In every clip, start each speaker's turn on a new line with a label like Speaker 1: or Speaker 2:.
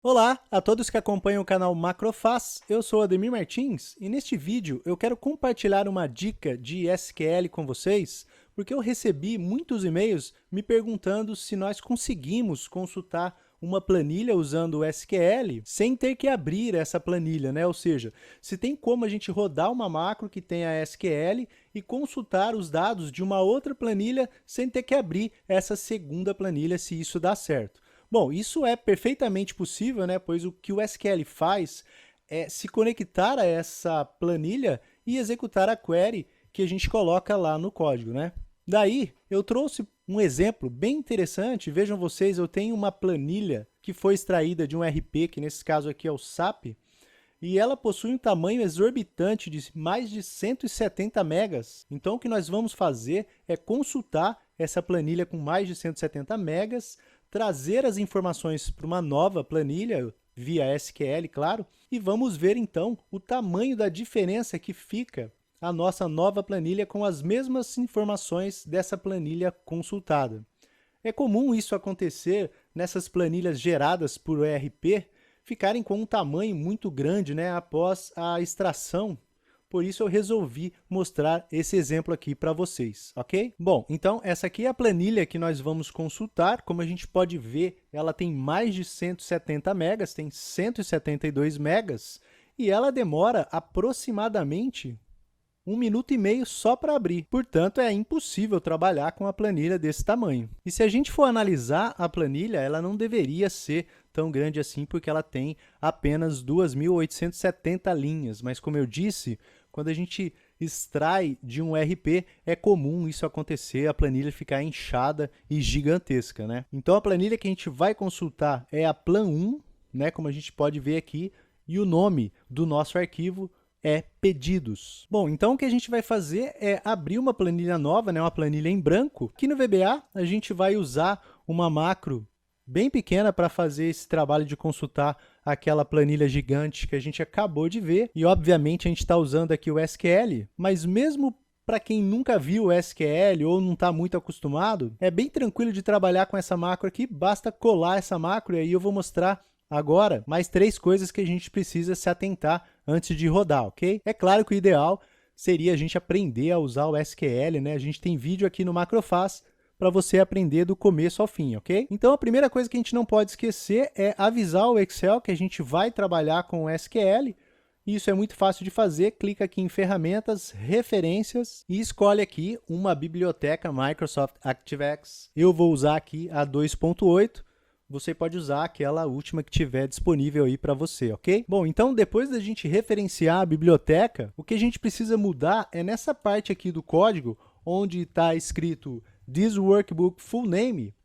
Speaker 1: Olá a todos que acompanham o canal Macrofaz, eu sou Ademir Martins e neste vídeo eu quero compartilhar uma dica de SQL com vocês, porque eu recebi muitos e-mails me perguntando se nós conseguimos consultar uma planilha usando o SQL sem ter que abrir essa planilha, né? Ou seja, se tem como a gente rodar uma macro que tenha SQL e consultar os dados de uma outra planilha sem ter que abrir essa segunda planilha, se isso dá certo. Bom, isso é perfeitamente possível, né? Pois o que o SQL faz é se conectar a essa planilha e executar a query que a gente coloca lá no código, né? Daí, eu trouxe um exemplo bem interessante. Vejam vocês, eu tenho uma planilha que foi extraída de um RP, que nesse caso aqui é o SAP, e ela possui um tamanho exorbitante de mais de 170 megas. Então, o que nós vamos fazer é consultar essa planilha com mais de 170 megas, trazer as informações para uma nova planilha, via SQL, claro, e vamos ver então o tamanho da diferença que fica a nossa nova planilha com as mesmas informações dessa planilha consultada. É comum isso acontecer nessas planilhas geradas por ERP ficarem com um tamanho muito grande, né, após a extração. Por isso eu resolvi mostrar esse exemplo aqui para vocês, ok? Bom, então essa aqui é a planilha que nós vamos consultar. Como a gente pode ver, ela tem mais de 170 megas, tem 172 megas, e ela demora aproximadamente 1 minuto e meio só para abrir. Portanto, é impossível trabalhar com a planilha desse tamanho. E se a gente for analisar a planilha, ela não deveria ser tão grande assim, porque ela tem apenas 2.870 linhas. Mas, como eu disse, quando a gente extrai de um RP, é comum isso acontecer, a planilha ficar inchada e gigantesca, né? Então, a planilha que a gente vai consultar é a Plan1, né? Como a gente pode ver aqui, e o nome do nosso arquivo é pedidos. Bom, então o que a gente vai fazer é abrir uma planilha nova, né, uma planilha em branco. Aqui no VBA, a gente vai usar uma macro bem pequena para fazer esse trabalho de consultar aquela planilha gigante que a gente acabou de ver. E, obviamente, a gente está usando aqui o SQL, mas mesmo para quem nunca viu o SQL ou não está muito acostumado, é bem tranquilo de trabalhar com essa macro aqui. Basta colar essa macro e aí eu vou mostrar agora, mais 3 coisas que a gente precisa se atentar antes de rodar, ok? É claro que o ideal seria a gente aprender a usar o SQL, né? A gente tem vídeo aqui no Macrofaz para você aprender do começo ao fim, ok? Então, a primeira coisa que a gente não pode esquecer é avisar o Excel que a gente vai trabalhar com o SQL. Isso é muito fácil de fazer. Clica aqui em Ferramentas, Referências e escolhe aqui uma biblioteca Microsoft ActiveX. Eu vou usar aqui a 2.8. Você pode usar aquela última que tiver disponível aí para você, ok? Bom, então depois da gente referenciar a biblioteca, o que a gente precisa mudar é nessa parte aqui do código, onde está escrito This Workbook Full Name.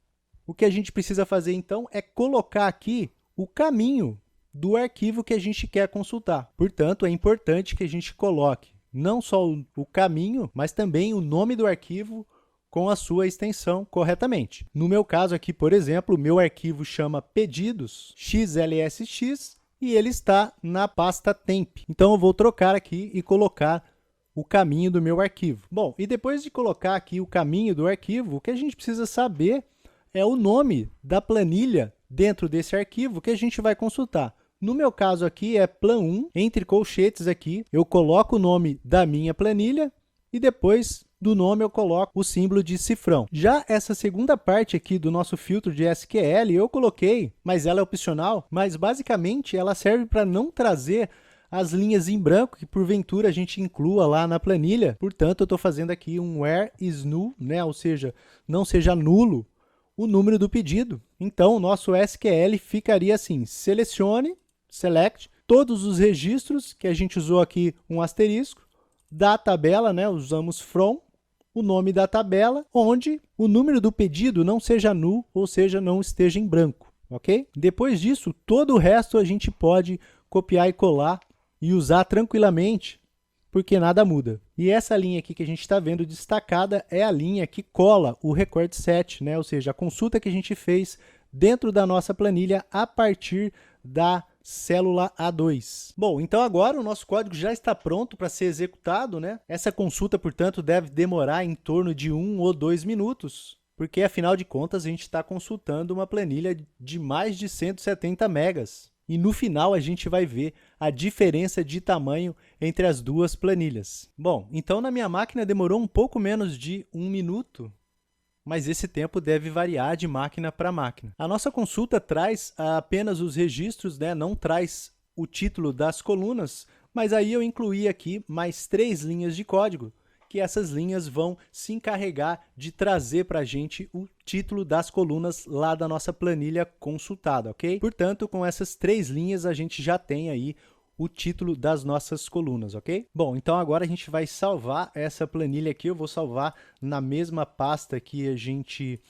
Speaker 1: O que a gente precisa fazer então é colocar aqui o caminho do arquivo que a gente quer consultar. Portanto, é importante que a gente coloque não só o caminho, mas também o nome do arquivo, com a sua extensão corretamente. No meu caso aqui, por exemplo, o meu arquivo chama pedidos xlsx e ele está na pasta temp. Então, eu vou trocar aqui e colocar o caminho do meu arquivo. Bom, e depois de colocar aqui o caminho do arquivo, o que a gente precisa saber é o nome da planilha dentro desse arquivo que a gente vai consultar. No meu caso aqui é plan1, entre colchetes aqui, eu coloco o nome da minha planilha e depois do nome eu coloco o símbolo de cifrão. Já essa segunda parte aqui do nosso filtro de SQL eu coloquei, mas ela é opcional, mas basicamente ela serve para não trazer as linhas em branco que porventura a gente inclua lá na planilha. Portanto, eu estou fazendo aqui um where is null, né? Ou seja, não seja nulo o número do pedido. Então, o nosso SQL ficaria assim, selecione, select, todos os registros que a gente usou aqui um asterisco, da tabela, né? Usamos from, o nome da tabela, onde o número do pedido não seja null, ou seja, não esteja em branco, ok? Depois disso, todo o resto a gente pode copiar e colar e usar tranquilamente, porque nada muda. E essa linha aqui que a gente está vendo destacada é a linha que cola o record set, né? Ou seja, a consulta que a gente fez dentro da nossa planilha a partir da célula A2. Bom, então agora o nosso código já está pronto para ser executado, né? Essa consulta, portanto, deve demorar em torno de 1 ou 2 minutos. porque afinal de contas a gente está consultando uma planilha de mais de 170 megas. E no final a gente vai ver a diferença de tamanho entre as duas planilhas. Bom, então na minha máquina demorou um pouco menos de 1 minuto, mas esse tempo deve variar de máquina para máquina. A nossa consulta traz apenas os registros, né? Não traz o título das colunas, mas aí eu incluí aqui mais 3 linhas de código, que essas linhas vão se encarregar de trazer para a gente o título das colunas lá da nossa planilha consultada, ok? Portanto, com essas 3 linhas a gente já tem aí o título das nossas colunas, ok? Bom, então agora a gente vai salvar essa planilha aqui, eu vou salvar na mesma pasta que a gente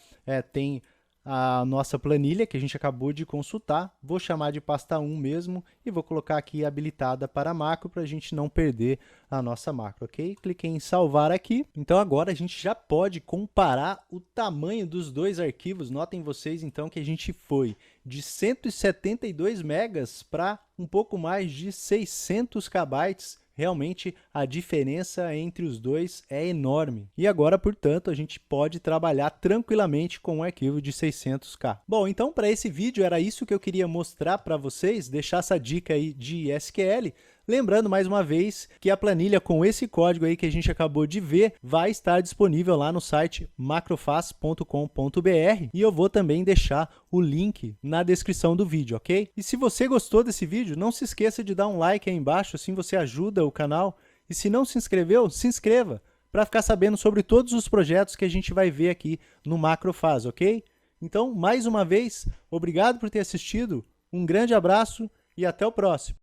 Speaker 1: tem a nossa planilha que a gente acabou de consultar, vou chamar de pasta 1 mesmo e vou colocar aqui habilitada para macro para a gente não perder a nossa macro, ok? Cliquei em salvar aqui, então agora a gente já pode comparar o tamanho dos dois arquivos. Notem vocês então que a gente foi de 172 megas para um pouco mais de 600 KB. Realmente a diferença entre os dois é enorme. E agora, portanto, a gente pode trabalhar tranquilamente com um arquivo de 600K. Bom, então para esse vídeo era isso que eu queria mostrar para vocês, deixar essa dica aí de SQL. Lembrando mais uma vez que a planilha com esse código aí que a gente acabou de ver vai estar disponível lá no site macrofaz.com.br e eu vou também deixar o link na descrição do vídeo, ok? E se você gostou desse vídeo, não se esqueça de dar um like aí embaixo, assim você ajuda o canal. E se não se inscreveu, se inscreva para ficar sabendo sobre todos os projetos que a gente vai ver aqui no Macrofaz, ok? Então, mais uma vez, obrigado por ter assistido, um grande abraço e até o próximo.